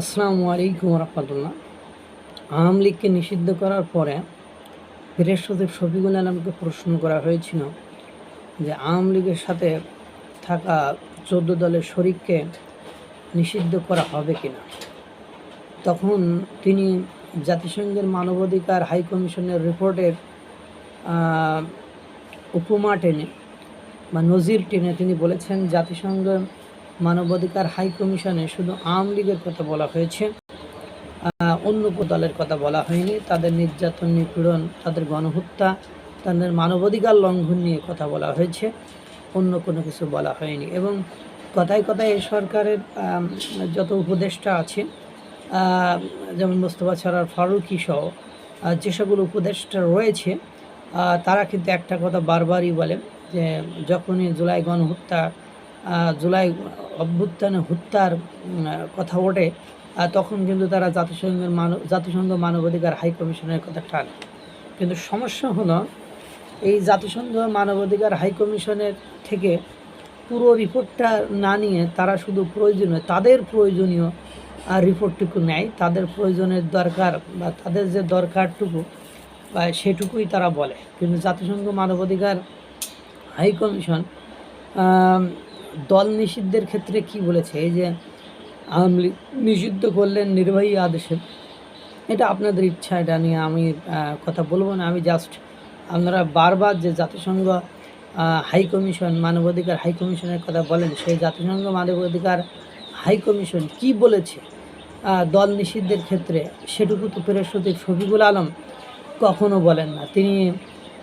আসসালামু আলাইকুম রহমতুল্লাহ। আওয়ামী লীগকে নিষিদ্ধ করার পরে ফিরেশ সচিব শফিকুল আলমকে প্রশ্ন করা হয়েছিল যে আওয়ামী লীগের সাথে থাকা 14 দলের শরিককে নিষিদ্ধ করা হবে কিনা। তখন তিনি জাতিসংঘের মানবাধিকার হাই কমিশনের রিপোর্টের উপমা টেনে বা নজির টেনে তিনি বলেছেন, জাতিসংঘ মানবাধিকার হাই কমিশনে শুধু আওয়ামী লীগের কথা বলা হয়েছে, অন্য দলের কথা বলা হয়নি। তাদের নির্যাতন, নিপীড়ন, তাদের গণহত্যা, তাদের মানবাধিকার লঙ্ঘন নিয়ে কথা বলা হয়েছে, অন্য কোনো কিছু বলা হয়নি। এবং কথায় কথায় এই সরকারের যত উপদেষ্টা আছে, যেমন মোস্তফা সরয়ার ফারুকী সহ যে সকল উপদেষ্টা রয়েছে, তারা কিন্তু একটা কথা বারবারই বলে যে যখনই জুলাই গণহত্যা, জুলাই অভ্যুত্থানে হত্যার কথা ওঠে, তখন কিন্তু তারা জাতিসংঘ মানবাধিকার হাই কমিশনের কথা টানে। কিন্তু সমস্যা হলো, এই জাতিসংঘ মানবাধিকার হাই কমিশনের থেকে পুরো রিপোর্টটা না নিয়ে তারা শুধু তাদের প্রয়োজনীয় রিপোর্টটুকু নেয়, তাদের প্রয়োজনের দরকার বা তাদের যে দরকারটুকু বা সেটুকুই তারা বলে। কিন্তু জাতিসংঘ মানবাধিকার হাই কমিশন দল নিষিদ্ধের ক্ষেত্রে কি বলেছে, এই যে আওয়ামী লীগ নিষিদ্ধ করলেন নির্বাহী আদেশে, এটা আপনাদের ইচ্ছা, এটা নিয়ে আমি কথা বলবো না। আমি জাস্ট আপনারা বারবার যে জাতিসংঘ হাই কমিশন, মানবাধিকার হাই কমিশনের কথা বলেন, সেই জাতিসংঘ মানবাধিকার হাই কমিশন কি বলেছে দল নিষিদ্ধের ক্ষেত্রে, সেটুকু তো ফিরেশ সচিব শফিকুল আলম কখনো বলেন না। তিনি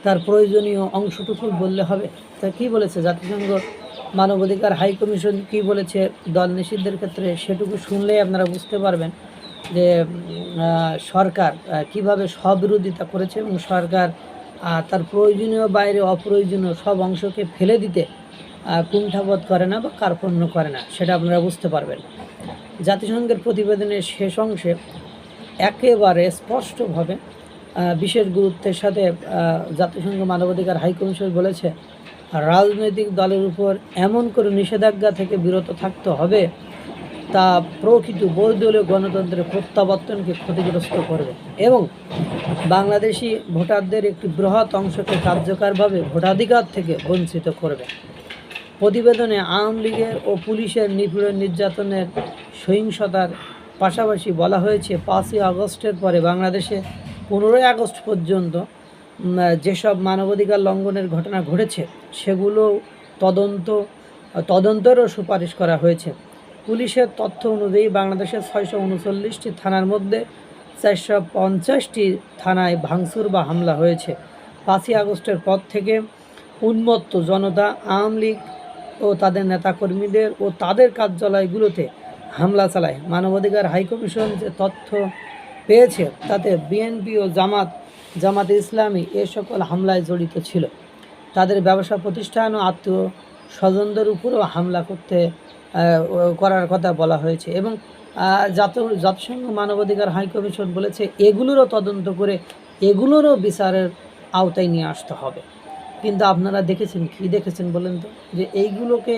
তার প্রয়োজনীয় অংশটুকু বললে হবে। তা কী বলেছে জাতিসংঘ মানবাধিকার হাই কমিশন, কী বলেছে দল নিষিদ্ধের ক্ষেত্রে, সেটুকু শুনলেই আপনারা বুঝতে পারবেন যে সরকার কিভাবে স্ববিরোধিতা করেছে এবং সরকার তার প্রয়োজনীয় বাইরে অপ্রয়োজনীয় সব অংশকে ফেলে দিতে কুণ্ঠাবোধ করে না বা কার্পণ্য করে না, সেটা আপনারা বুঝতে পারবেন। জাতিসংঘের প্রতিবেদনের শেষ অংশে একেবারে স্পষ্টভাবে বিশেষ গুরুত্বের সাথে জাতিসংঘ মানবাধিকার হাই কমিশন বলেছে, রাজনৈতিক দলের উপর এমন করে নিষেধাজ্ঞা থেকে বিরত থাকতে হবে তা প্রকৃত বহুদলীয় গণতন্ত্রের প্রত্যাবর্তনকে ক্ষতিগ্রস্ত করবে এবং বাংলাদেশি ভোটারদের একটি বৃহৎ অংশকে কার্যকরভাবে ভোটাধিকার থেকে বঞ্চিত করবে। প্রতিবেদনে আওয়ামী লীগের ও পুলিশের নিপীড়ন, নির্যাতনের, সহিংসতার পাশাপাশি বলা হয়েছে 5ই আগস্টের পরে বাংলাদেশে 15ই আগস্ট পর্যন্ত যেসব মানবাধিকার লঙ্ঘনের ঘটনা ঘটেছে সেগুলো তদন্তেরও সুপারিশ করা হয়েছে। পুলিশের তথ্য অনুযায়ী বাংলাদেশের 639টি থানার মধ্যে 450টি থানায় ভাঙচুর বা হামলা হয়েছে। 5ই আগস্টের পর থেকে উন্মত্ত জনতা আওয়ামী লীগ ও তাদের নেতাকর্মীদের ও তাদের কার্যালয়গুলোতে হামলা চালায়। মানবাধিকার হাইকমিশন যে তথ্য পেয়েছে তাতে বিএনপি ও জামাতে ইসলামী এ সকল হামলায় জড়িত ছিল। তাদের ব্যবসা প্রতিষ্ঠান ও আত্মীয় স্বজনদের উপরেও হামলা করার কথা বলা হয়েছে এবং জাতিসংঘ মানবাধিকার হাই কমিশন বলেছে এগুলোরও তদন্ত করে এগুলোরও বিচারের আওতায় নিয়ে আসতে হবে। কিন্তু আপনারা দেখেছেন, কি দেখেছেন বলেন তো, যে এইগুলোকে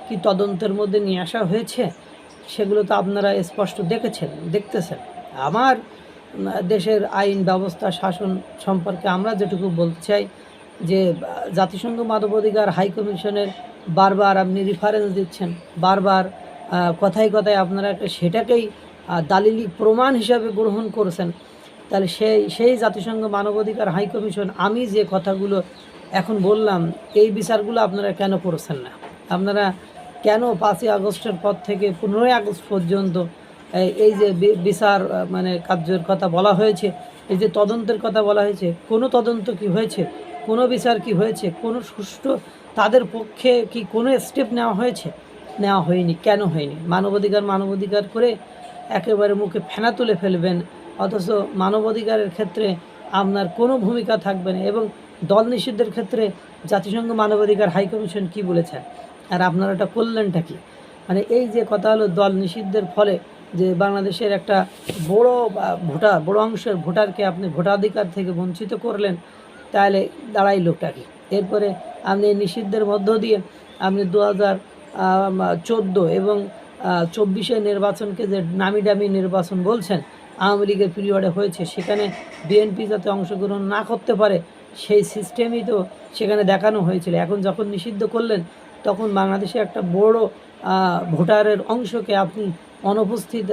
কি তদন্তের মধ্যে নিয়ে আসা হয়েছে? সেগুলো তো আপনারা স্পষ্ট দেখতেছেন। আমার দেশের আইন ব্যবস্থা, শাসন সম্পর্কে আমরা যেটুকু বলতে চাই যে জাতিসংঘ মানবাধিকার হাই কমিশনের বারবার আপনি রেফারেন্স দিচ্ছেন, বারবার কথায় কথায় আপনারা সেটাকেই দালিলিক প্রমাণ হিসাবে গ্রহণ করছেন। তাহলে সেই জাতিসংঘ মানবাধিকার হাই কমিশন আমি যে কথাগুলো এখন বললাম, এই বিচারগুলো আপনারা কেন করছেন না? আপনারা কেন 5ই আগস্টের পর থেকে 15ই আগস্ট পর্যন্ত এই যে বিচার কার্যের কথা বলা হয়েছে, এই যে তদন্তের কথা বলা হয়েছে, কোনো তদন্ত কি হয়েছে? কোনো বিচার কি হয়েছে? কোনো সুষ্ঠু তাদের পক্ষে কি কোনো স্টেপ নেওয়া হয়নি। কেন হয়নি? মানবাধিকার করে একেবারে মুখে ফেনা তুলে ফেলবেন, অথচ মানবাধিকারের ক্ষেত্রে আপনার কোনো ভূমিকা থাকবে না। এবং দল নিষিদ্ধের ক্ষেত্রে জাতিসংঘ মানবাধিকার হাই কমিশন কী বলেছেন, আর আপনারা এটা করলেনটা কি? এই যে কথা হলো, দল নিষিদ্ধের ফলে যে বাংলাদেশের একটা বড় অংশের ভোটারকে আপনি ভোটাধিকার থেকে বঞ্চিত করলেন, তাহলে দাঁড়াইলোটা কি? এরপরে আপনি নিষিদ্ধের মধ্য দিয়ে আপনি 2014 এবং 24-এ নির্বাচনকে যে নামি দামি নির্বাচন বলছেন আওয়ামী লীগের পিরিয়ডে হয়েছে, সেখানে বিএনপি যাতে অংশগ্রহণ না করতে পারে সেই সিস্টেমই তো সেখানে দেখানো হয়েছিল। এখন যখন নিষিদ্ধ করলেন তখন বাংলাদেশে একটা বড় ভোটারের অংশকে আপনি অনুপস্থিত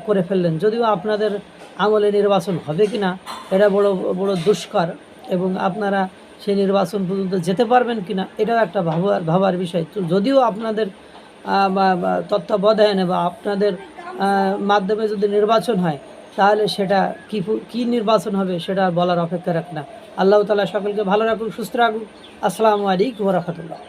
করে ফেললেন। যদিও আপনাদের আমলে নির্বাচন হবে কি না এটা বড় বড় দুষ্কর, এবং আপনারা সেই নির্বাচন পর্যন্ত যেতে পারবেন কি না এটাও একটা ভাবার বিষয়। তো যদিও আপনাদের তত্ত্বাবধানে বা আপনাদের মাধ্যমে যদি নির্বাচন হয় তাহলে সেটা কী নির্বাচন হবে সেটা আর বলার অপেক্ষা রাখে না। আল্লাহ তাআলা সকলকে ভালো রাখুক, সুস্থ রাখুক। আসসালামু আলাইকুম ওয়া রাহমাতুল্লাহ।